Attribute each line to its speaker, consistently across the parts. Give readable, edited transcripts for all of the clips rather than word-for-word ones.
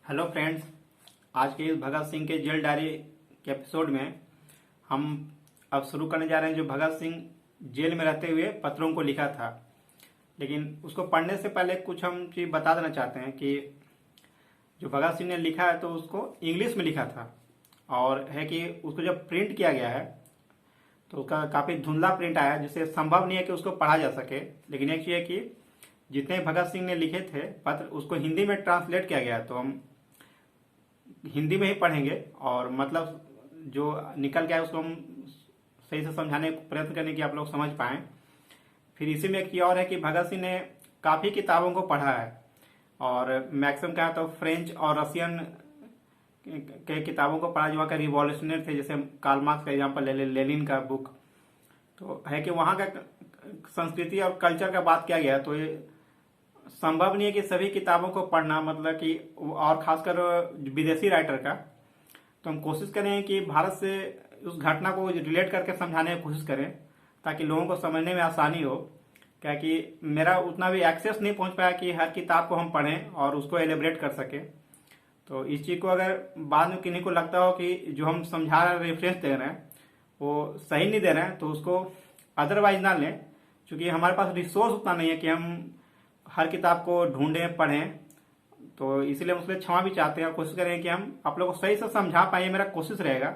Speaker 1: Hello friends, आज के इस भगत सिंह के जेल डायरी के एपिसोड में हम अब शुरू करने जा रहे हैं जो भगत सिंह जेल में रहते हुए पत्रों को लिखा था। लेकिन उसको पढ़ने से पहले कुछ हम चीज़ बता देना चाहते हैं कि जो भगत सिंह ने लिखा है तो उसको इंग्लिश में लिखा था, और है कि उसको जब प्रिंट किया गया है तो उसका काफ़ी धुंधला प्रिंट आया है, जिससे संभव नहीं है कि उसको पढ़ा जा सके। लेकिन एक चीज़ है कि जितने भगत सिंह ने लिखे थे पत्र, उसको हिंदी में ट्रांसलेट किया गया है, तो हम हिंदी में ही पढ़ेंगे और मतलब जो निकल गया है उसको हम सही से समझाने का प्रयत्न करने की आप लोग समझ पाएं। फिर इसी में एक चीज़ और है कि भगत सिंह ने काफ़ी किताबों को पढ़ा है, और मैक्सिमम क्या है तो फ्रेंच और रशियन के किताबों को पढ़ा जो वहाँ का रिवॉल्यूशनरी थे। जैसे कार्ल मार्क्स का एग्जाम्पल ले लेनिन का बुक, तो है कि वहाँ का संस्कृति और कल्चर का बात किया गया है। तो ये संभव नहीं है कि सभी किताबों को पढ़ना, मतलब कि और खासकर विदेशी राइटर का। तो हम कोशिश करें कि भारत से उस घटना को रिलेट करके समझाने की कोशिश करें ताकि लोगों को समझने में आसानी हो। क्या कि मेरा उतना भी एक्सेस नहीं पहुंच पाया कि हर किताब को हम पढ़ें और उसको एलिब्रेट कर सकें। तो इस चीज़ को अगर बाद में किन्हीं को लगता हो कि जो हम समझा रहे हैं, रेफरेंस दे रहे हैं, वो सही नहीं दे रहे हैं, तो उसको अदरवाइज ना लें, क्योंकि हमारे पास रिसोर्स उतना नहीं है कि हम हर किताब को ढूंढें पढ़ें। तो इसलिए हम उसके क्षमा भी चाहते हैं और कोशिश करें कि हम आप लोगों को सही से समझा पाए। मेरा कोशिश रहेगा,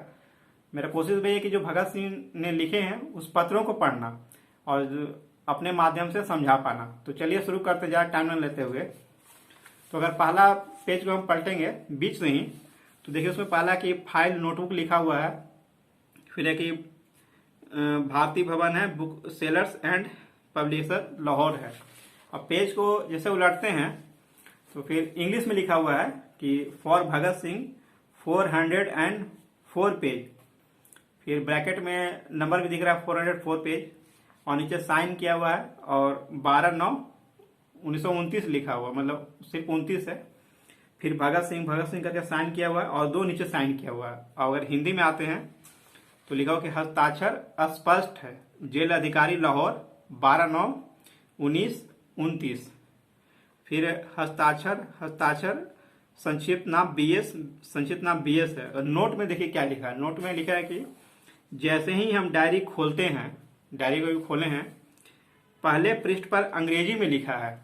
Speaker 1: मेरा कोशिश भी है कि जो भगत सिंह ने लिखे हैं उस पत्रों को पढ़ना और अपने माध्यम से समझा पाना। तो चलिए शुरू करते ज़्यादा टाइम न लेते हुए। तो अगर पहला पेज को हम पलटेंगे बीच से ही, तो देखिए उसमें पहला कि फाइल नोटबुक लिखा हुआ है। फिर है कि भारतीय भवन है, book sellers and publisher Lahore है। अब पेज को जैसे उलटते हैं तो फिर इंग्लिश में लिखा हुआ है कि फॉर भगत सिंह 404 पेज। फिर ब्रैकेट में नंबर भी दिख रहा है 404 पेज, और नीचे साइन किया हुआ है और 12/9/1929 लिखा हुआ, मतलब सिर्फ 29 है। फिर भगत सिंह करके साइन किया हुआ है और 2 नीचे साइन किया हुआ है। और अगर हिंदी में आते हैं तो लिखा हुआ कि हस्ताक्षर अस्पष्ट है, जेल अधिकारी लाहौर 12/9/1929। फिर हस्ताक्षर संक्षिप्त नाम BS है। और नोट में देखिए क्या लिखा है। नोट में लिखा है कि जैसे ही हम डायरी खोलते हैं, डायरी को भी खोले हैं, पहले पृष्ठ पर अंग्रेजी में लिखा है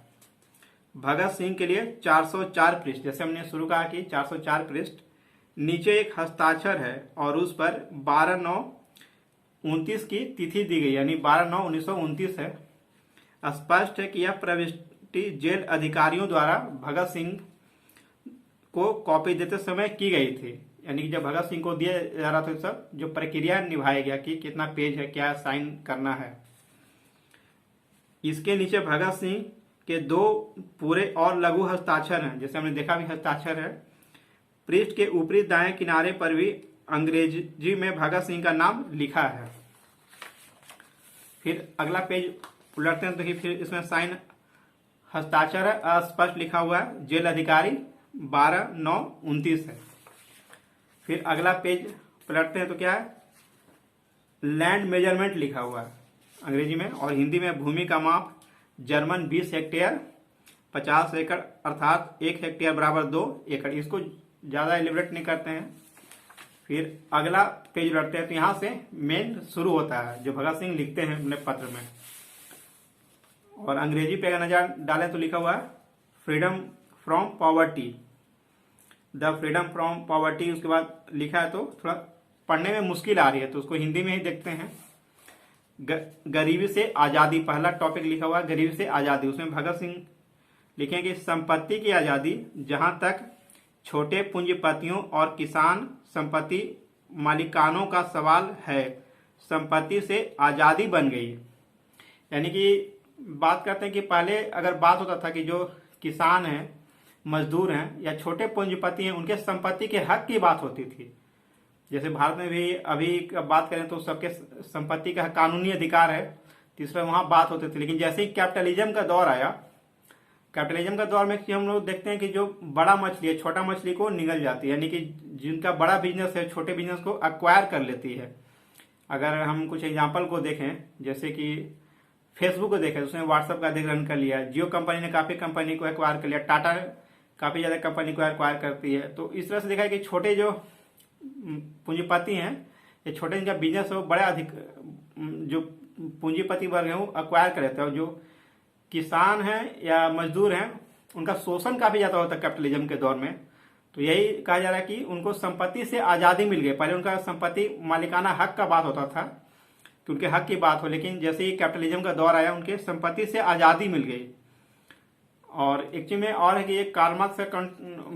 Speaker 1: भगत सिंह के लिए 404 पृष्ठ। जैसे हमने शुरू कहा कि 404 पृष्ठ, नीचे एक हस्ताक्षर है और उस पर 12/9/29 की तिथि दी गई, यानी 12/9/1929 है। स्पष्ट है कि यह प्रविष्टि जेल अधिकारियों द्वारा भगत सिंह को कॉपी देते समय की गई थी, यानी कि जब भगत सिंह को दिया जा रहा था सब जो प्रक्रिया निभाया गया कि कितना पेज है, क्या साइन करना है। इसके नीचे भगत सिंह के 2 पूरे और लघु हस्ताक्षर हैं, जैसे हमने देखा भी हस्ताक्षर है। पृष्ठ के ऊपरी दाएं किनारे पर भी अंग्रेजी में भगत सिंह का नाम लिखा है। फिर अगला पेज उलटते हैं तो फिर इसमें साइन हस्ताक्षर है, अस्पष्ट लिखा हुआ है, जेल अधिकारी 12/9/29 है। फिर अगला पेज पलटते हैं तो क्या है, लैंड मेजरमेंट लिखा हुआ है अंग्रेजी में, और हिंदी में भूमि का माप जर्मन 20 हेक्टेयर 50 एकड़, अर्थात 1 हेक्टेयर बराबर 2 एकड़। इसको ज़्यादा एलिब्रेट नहीं करते हैं। फिर अगला पेज उलटते हैं तो यहाँ से मेन शुरू होता है जो भगत सिंह लिखते हैं अपने पत्र में। और अंग्रेजी पे अगर नजर डालें तो लिखा हुआ है freedom from poverty, the freedom from poverty. उसके बाद लिखा है तो थोड़ा पढ़ने में मुश्किल आ रही है, तो उसको हिंदी में ही देखते हैं। गरीबी से आज़ादी, पहला टॉपिक लिखा हुआ है गरीबी से आज़ादी। उसमें भगत सिंह लिखेंगे संपत्ति की आज़ादी, जहां तक छोटे पूंजीपतियों और किसान संपत्ति मालिकानों का सवाल है, संपत्ति से आज़ादी बन गई। यानी कि बात करते हैं कि पहले अगर बात होता था कि जो किसान हैं, मजदूर हैं या छोटे पूंजीपति हैं, उनके संपत्ति के हक की बात होती थी। जैसे भारत में भी अभी बात करें तो सबके संपत्ति का कानूनी अधिकार है, तीसरा वहां बात होती थी। लेकिन जैसे ही कैपिटलिज्म का दौर आया, कैपिटलिज्म का दौर में हम लोग देखते हैं कि जो बड़ा मछली है छोटा मछली को निगल जाती है, यानी कि जिनका बड़ा बिजनेस है छोटे बिजनेस को अक्वायर कर लेती है। अगर हम कुछ एग्जाम्पल को देखें, जैसे कि फेसबुक को देखें, उसने व्हाट्सएप का अधिग्रहण कर लिया, जियो कंपनी ने काफी कंपनी को एक्वायर कर लिया, टाटा काफ़ी ज़्यादा कंपनी को एक्वायर करती है। तो इस तरह से देखा है कि छोटे जो पूंजीपति हैं, ये छोटे जिनका बिजनेस है वो बड़ा अधिक जो पूंजीपति वर्ग है वो एक्वायर कर लेते हैं, और जो किसान हैं या मजदूर हैं उनका शोषण काफ़ी ज़्यादा होता है कैपिटलिज्म के दौर में। तो यही कहा जा रहा है कि उनको संपत्ति से आज़ादी मिल गई। पहले उनका संपत्ति मालिकाना हक का बात होता था कि उनके हक की बात हो, लेकिन जैसे ही कैपिटलिज्म का दौर आया उनके संपत्ति से आज़ादी मिल गई। और एक चीज में और है कि ये कार्ल मार्क्स का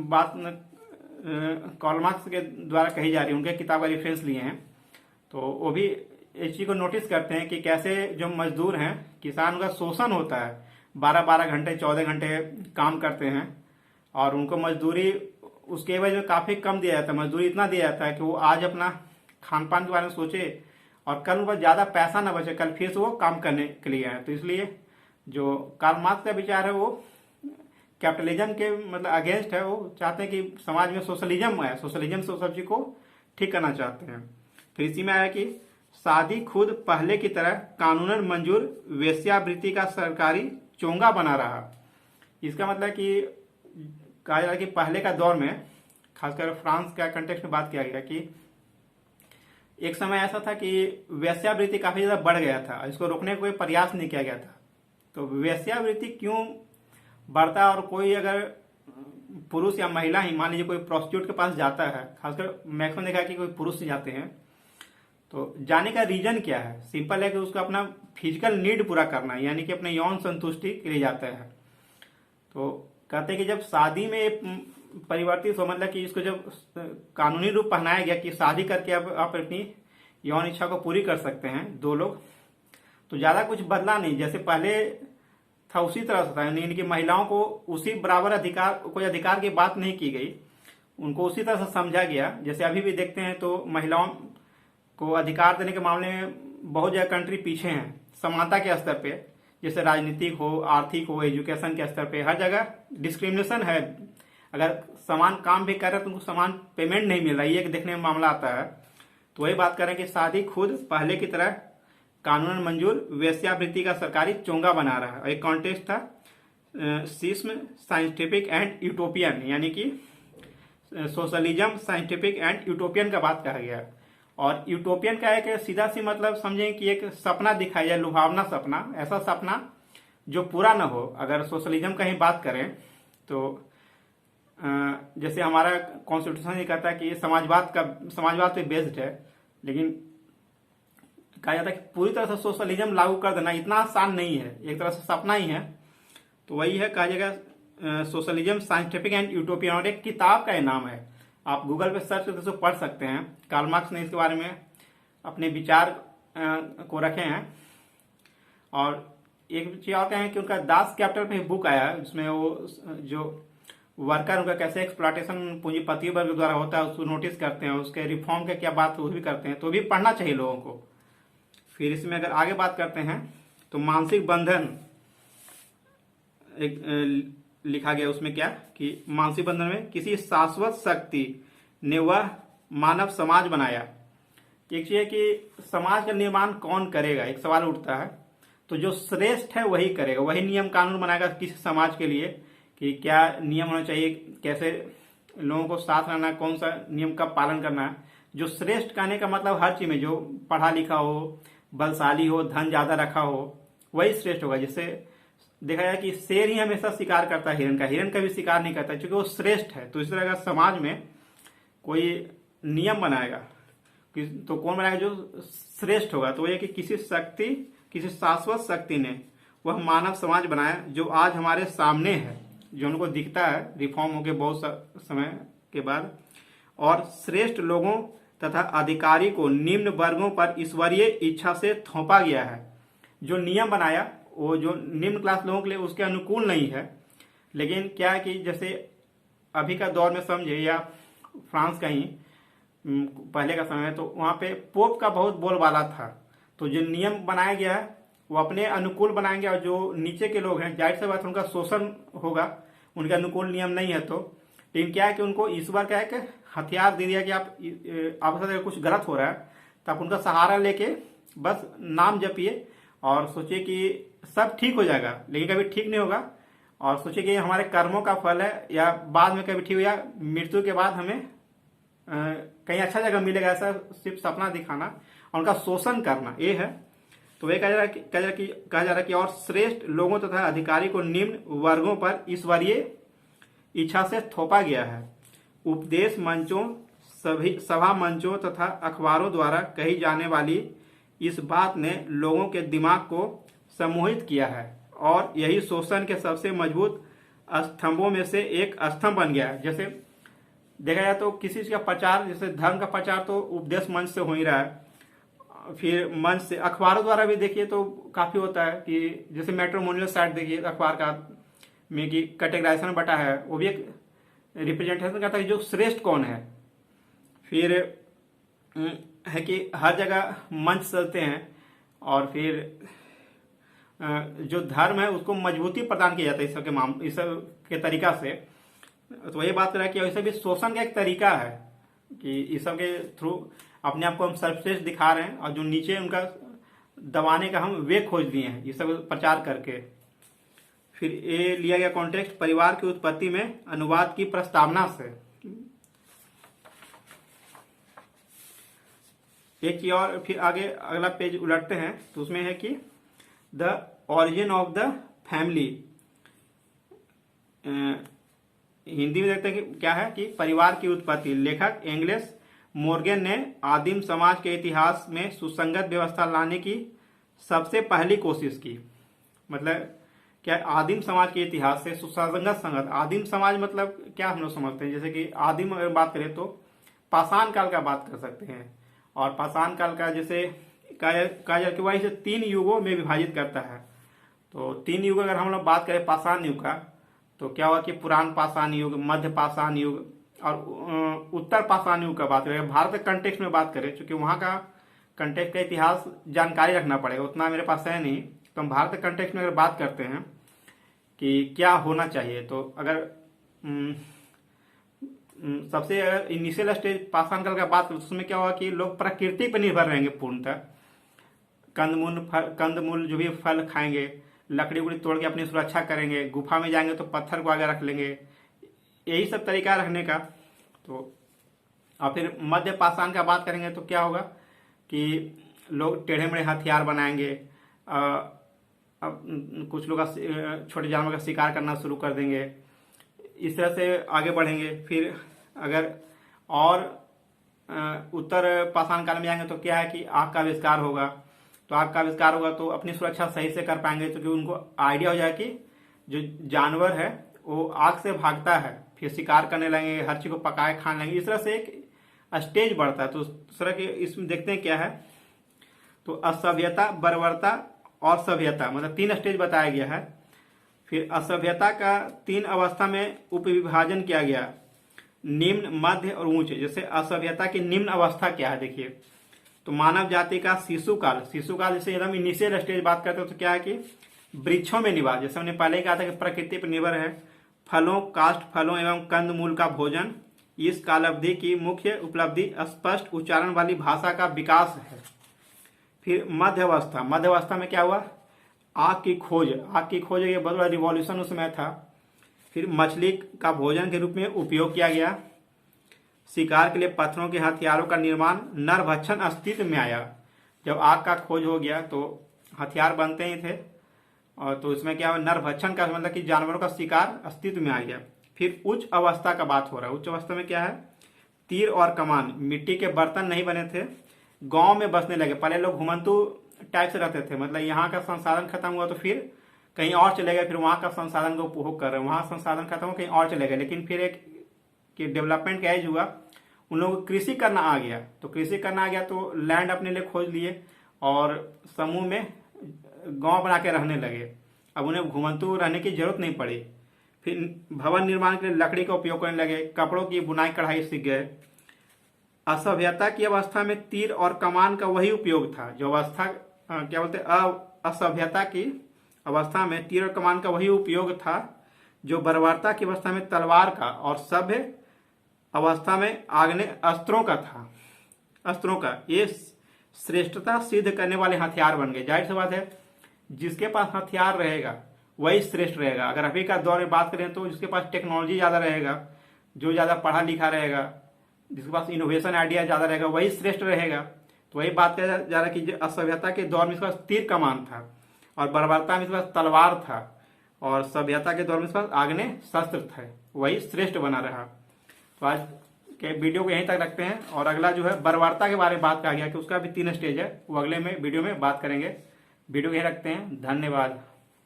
Speaker 1: बात कार्ल मार्क्स के द्वारा कही जा रही है, उनके किताब का रेफरेंस लिए हैं। तो वो भी इस चीज को नोटिस करते हैं कि कैसे जो मजदूर हैं, किसान का शोषण होता है, 12-12 घंटे 14 घंटे काम करते हैं और उनको मजदूरी उसके एवज में काफ़ी कम दिया जाता है। मजदूरी इतना दिया जाता है कि वो आज अपना खान पान के बारे में सोचे और कल उनको ज़्यादा पैसा ना बचे, कल फिर से वो काम करने के लिए आए। तो इसलिए जो कार्ल मार्क्स का विचार है वो कैपिटलिज्म के मतलब अगेंस्ट है। वो चाहते हैं कि समाज में सोशलिज्म है, सोशलिज्म से सब चीज को ठीक करना चाहते हैं। फिर इसी में आया कि शादी खुद पहले की तरह कानूनन मंजूर वेश्यावृत्ति का सरकारी चोंगा बना रहा। इसका मतलब कि कहा जा रहा है कि पहले का दौर में, खासकर फ्रांस का कंटेक्स्ट में बात किया गया कि एक समय ऐसा था कि वेश्यावृत्ति काफी ज्यादा बढ़ गया था, इसको रोकने का कोई प्रयास नहीं किया गया था। तो वेश्यावृत्ति क्यों बढ़ता है, और कोई अगर पुरुष या महिला ही मान लीजिए कोई प्रोस्टिट्यूट के पास जाता है, खासकर मैक्सिमम देखा कि कोई पुरुष ही जाते हैं, तो जाने का रीजन क्या है? सिंपल है कि उसको अपना फिजिकल नीड पूरा करना है, यानी कि अपने यौन संतुष्टि के लिए जाता है। तो कहते हैं कि जब शादी में परिवर्तित हो, मतलब कि इसको जब कानूनी रूप पहनाया गया कि शादी करके अब आप अपनी यौन इच्छा को पूरी कर सकते हैं दो लोग, तो ज्यादा कुछ बदला नहीं, जैसे पहले था उसी तरह से था। यानी कि महिलाओं को उसी बराबर अधिकार, कोई अधिकार की बात नहीं की गई, उनको उसी तरह से समझा गया। जैसे अभी भी देखते हैं तो महिलाओं को अधिकार देने के मामले में बहुत ज्यादा कंट्री पीछे हैं समानता के स्तर पे, जैसे राजनीतिक हो, आर्थिक हो, एजुकेशन के स्तर पे, हर जगह डिस्क्रिमिनेशन है। अगर समान काम भी कर रहे हैं तो उनको समान पेमेंट नहीं मिल रहा, ये देखने में मामला आता है। तो वही बात करें कि शादी खुद पहले की तरह कानूनन मंजूर वेश्यावृत्ति का सरकारी चोंगा बना रहा है। एक कॉन्टेस्ट था सिस्म साइंटिफिक एंड यूटोपियन, यानी कि सोशलिज्म साइंटिफिक एंड यूटोपियन का बात कहा गया। और यूटोपियन का एक सीधा सी मतलब समझें कि एक सपना दिखाया जाए, लुभावना सपना, ऐसा सपना जो पूरा ना हो। अगर सोशलिज्म का ही बात करें तो जैसे हमारा कॉन्स्टिट्यूशन ये कहता है कि समाजवाद पे बेस्ड है, लेकिन कहा जाता है कि पूरी तरह से सोशलिज्म लागू कर देना इतना आसान नहीं है, एक तरह से सपना ही है। तो वही है, कहा जाएगा सोशलिज्म साइंटिफिक एंड यूटोपियन, और एक किताब का नाम है, आप गूगल पे सर्च करके उसको पढ़ सकते हैं। कार्ल मार्क्स ने इसके बारे में अपने विचार को रखे हैं। और एक चीज और कहें कि उनका दास कैपिटल पे बुक आया है, उसमें वो जो वर्कर उनका कैसे एक्सप्लॉयटेशन पूंजीपति वर्ग द्वारा होता है उसको नोटिस करते हैं, उसके रिफॉर्म के क्या बात वो भी करते हैं। तो भी पढ़ना चाहिए लोगों को। फिर इसमें अगर आगे बात करते हैं तो मानसिक बंधन एक लिखा गया, उसमें क्या कि मानसिक बंधन में किसी शाश्वत शक्ति ने वह मानव समाज बनाया। एक चीज है कि समाज का निर्माण कौन करेगा, एक सवाल उठता है। तो जो श्रेष्ठ है वही करेगा, वही नियम कानून बनाएगा किसी समाज के लिए कि क्या नियम होना चाहिए, कैसे लोगों को साथ रहना, कौन सा नियम का पालन करना है। जो श्रेष्ठ कहने का मतलब हर चीज में जो पढ़ा लिखा हो, बलशाली हो, धन ज्यादा रखा हो, वही श्रेष्ठ होगा। जिससे देखा जाए कि शेर ही हमेशा शिकार करता है हिरण का भी शिकार नहीं करता, क्योंकि वो श्रेष्ठ है। तो इस तरह का समाज में कोई नियम बनाएगा तो कौन बनाएगा? जो श्रेष्ठ होगा। तो ये कि किसी शाश्वत शक्ति ने वह मानव समाज बनाया जो आज हमारे सामने है, जो उनको दिखता है रिफॉर्म होके बहुत समय के बाद। और श्रेष्ठ लोगों तथा अधिकारी को निम्न वर्गों पर ईश्वरीय इच्छा से थोपा गया है। जो नियम बनाया वो जो निम्न क्लास लोगों के लिए उसके अनुकूल नहीं है। लेकिन क्या है कि जैसे अभी का दौर में समझे, या फ्रांस का ही पहले का समय है, तो वहां पे पोप का बहुत बोलबाला था। तो जो नियम बनाया गया है वो अपने अनुकूल बनाएंगे, और जो नीचे के लोग हैं जाहिर सी बात उनका शोषण होगा, उनके अनुकूल नियम नहीं है। तो लेकिन क्या है कि उनको ईश्वर क्या है कि हथियार दे दिया कि आपके साथ कुछ गलत हो रहा है तो आप उनका सहारा लेके बस नाम जपिए और सोचिए कि सब ठीक हो जाएगा, लेकिन कभी ठीक नहीं होगा। और सोचिए कि हमारे कर्मों का फल है, या बाद में कभी ठीक या मृत्यु के बाद हमें कहीं अच्छा जगह मिलेगा, ऐसा सिर्फ सपना दिखाना और उनका शोषण करना ये है। तो वही कहा जा रहा है कि और श्रेष्ठ लोगों तथा अधिकारी को निम्न वर्गों पर ईश्वरीय इच्छा से थोपा गया है। उपदेश मंचों, सभी सभा मंचों तथा अखबारों द्वारा कही जाने वाली इस बात ने लोगों के दिमाग को सम्मोहित किया है और यही शोषण के सबसे मजबूत स्तंभों में से एक स्तंभ बन गया है। जैसे देखा जाए तो किसी चीज का प्रचार, जैसे धर्म का प्रचार तो उपदेश मंच से हो ही रहा है, फिर मंच से अखबारों द्वारा भी देखिए तो काफी होता है कि जैसे मैट्रिमोनियल साइट देखिए अखबार का में कि कैटेगराइजेशन बटा है, वो भी एक रिप्रेजेंटेशन करता है जो श्रेष्ठ कौन है। फिर है कि हर जगह मंच चलते हैं और फिर जो धर्म है उसको मजबूती प्रदान किया जाता है इस सब के तरीका से। तो वही बात रहा कि वैसे भी शोषण का एक तरीका है कि इस सब के थ्रू अपने आप को हम सर्वश्रेष्ठ दिखा रहे हैं और जो नीचे उनका दबाने का हम वे खोज लिए हैं ये सब प्रचार करके। फिर ये लिया गया कॉन्टेक्स्ट परिवार की उत्पत्ति में अनुवाद की प्रस्तावना से। एक की और फिर आगे अगला पेज उलटते हैं तो उसमें है कि the origin of the family, Hindi में देखते हैं कि क्या है कि परिवार की उत्पत्ति। लेखक इंग्लिश मोर्गन ने आदिम समाज के इतिहास में सुसंगत व्यवस्था लाने की सबसे पहली कोशिश की। मतलब क्या आदिम समाज के इतिहास से सुसंगत संगत, आदिम समाज मतलब क्या हम लोग समझते हैं, जैसे कि आदिम अगर बात करें तो पाषाण काल का बात कर सकते हैं और पाषाण काल का जैसे कहा जाए कि वह इसे 3 युगों में विभाजित करता है। तो 3 युग अगर हम लोग बात करें पाषाण युग का तो क्या हुआ कि पुरान पाषाण युग, मध्य पाषाण युग और उत्तर पाषाण युग का बात करें। भारत के कंटेक्स्ट में बात करें क्योंकि वहां का कंटेक्स्ट का इतिहास जानकारी रखना पड़ेगा, उतना मेरे पास है नहीं, तो हम भारत के कंटेक्स्ट में अगर बात करते हैं कि क्या होना चाहिए तो अगर सबसे अगर इनिशियल स्टेज पाषाण काल का बात करें तो उसमें क्या हुआ कि लोग प्रकृति पर निर्भर रहेंगे पूर्णतः, कंदमूल जो भी फल खाएंगे, लकड़ी उकड़ी तोड़ के अपनी सुरक्षा करेंगे, गुफा में जाएंगे तो पत्थर को आगे रख लेंगे, यही सब तरीका रखने का। तो और फिर मध्य पाषाण का बात करेंगे तो क्या होगा कि लोग टेढ़े मेढ़े हथियार बनाएंगे, अब कुछ लोग छोटे जानवर का शिकार करना शुरू कर देंगे, इस तरह से आगे बढ़ेंगे। फिर अगर और उत्तर पाषाण काल में जाएंगे तो क्या है कि आग का आविष्कार होगा, तो आग का आविष्कार होगा तो अपनी सुरक्षा सही से कर पाएंगे क्योंकि उनको आइडिया हो जाए कि जो जानवर है वो आग से भागता है, फिर शिकार करने लगेंगे, हर चीज को पकाए खाने लगेंगे, इस तरह से एक स्टेज बढ़ता है। तो उस तरह के इसमें देखते हैं क्या है तो असभ्यता, बर्बरता और सभ्यता, मतलब 3 स्टेज बताया गया है। फिर असभ्यता का 3 अवस्था में उपविभाजन किया गया, निम्न, मध्य और उच्च। जैसे असभ्यता की निम्न अवस्था क्या है देखिए तो मानव जाति का शिशुकाल जैसे एकदम इनिशियल स्टेज बात करते हो तो क्या है कि वृक्षों में निवास, जैसे हमने पहले कहा था कि प्रकृति पर निर्भर है, फलों, काष्ठ फलों एवं कंद मूल का भोजन। इस काल अवधि की मुख्य उपलब्धि स्पष्ट उच्चारण वाली भाषा का विकास है। फिर मध्य अवस्था में क्या हुआ, आग की खोज ये बहुत बड़ा रिवॉल्यूशन उस समय था। फिर मछली का भोजन के रूप में उपयोग किया गया, शिकार के लिए पत्थरों के हथियारों का निर्माण, नरभक्षण अस्तित्व में आया। जब आग का खोज हो गया तो हथियार बनते ही थे और तो इसमें क्या हुआ, नरभक्षण का मतलब कि जानवरों का शिकार अस्तित्व में आ गया। फिर उच्च अवस्था का बात हो रहा है, उच्च अवस्था में क्या है, तीर और कमान, मिट्टी के बर्तन नहीं बने थे, गांव में बसने लगे। पहले लोग घुमंतु टाइप से रहते थे, मतलब यहाँ का संसाधन खत्म हुआ तो फिर कहीं और चले गए, फिर वहां का संसाधन का उपभोग कर रहे हैं, वहां संसाधन खत्म हो कहीं और चले गए। लेकिन फिर एक कि डेवलपमेंट का एज हुआ, उन लोगों को कृषि करना आ गया, तो कृषि करना आ गया तो लैंड अपने लिए खोज लिए और समूह में गांव बना के रहने लगे। अब उन्हें घुमंतु रहने की जरूरत नहीं पड़ी। फिर भवन निर्माण के लिए लकड़ी का उपयोग करने लगे, कपड़ों की बुनाई कढ़ाई सीख गए। असभ्यता की अवस्था में तीर और कमान का वही उपयोग था जो अवस्था क्या बोलते असभ्यता की अवस्था में तीर और कमान का वही उपयोग था जो बर्बरता की अवस्था में तलवार का, और सभ्य अवस्था में आग्नेय अस्त्रों का ये श्रेष्ठता सिद्ध करने वाले हथियार बन गए। जाहिर सी बात है जिसके पास हथियार रहेगा वही श्रेष्ठ रहेगा। अगर अभी का दौर में बात करें तो जिसके पास टेक्नोलॉजी ज़्यादा रहेगा, जो ज़्यादा पढ़ा लिखा रहेगा, जिसके पास इनोवेशन आइडिया ज़्यादा रहेगा, वही श्रेष्ठ रहेगा। तो वही बात किया जा रहा है कि असभ्यता के दौर में इसके पास तीर कमान था और बर्बरता में इसके पास तलवार था और सभ्यता के दौर में इसके पास आग्नेय शस्त्र थे, वही श्रेष्ठ बना रहा। तो आज के वीडियो को यहीं तक रखते हैं और अगला जो है बर्बरता के बारे में बात कहा गया कि उसका भी 3 स्टेज है, वो अगले में वीडियो में बात करेंगे। वीडियो को यहीं रखते हैं। धन्यवाद।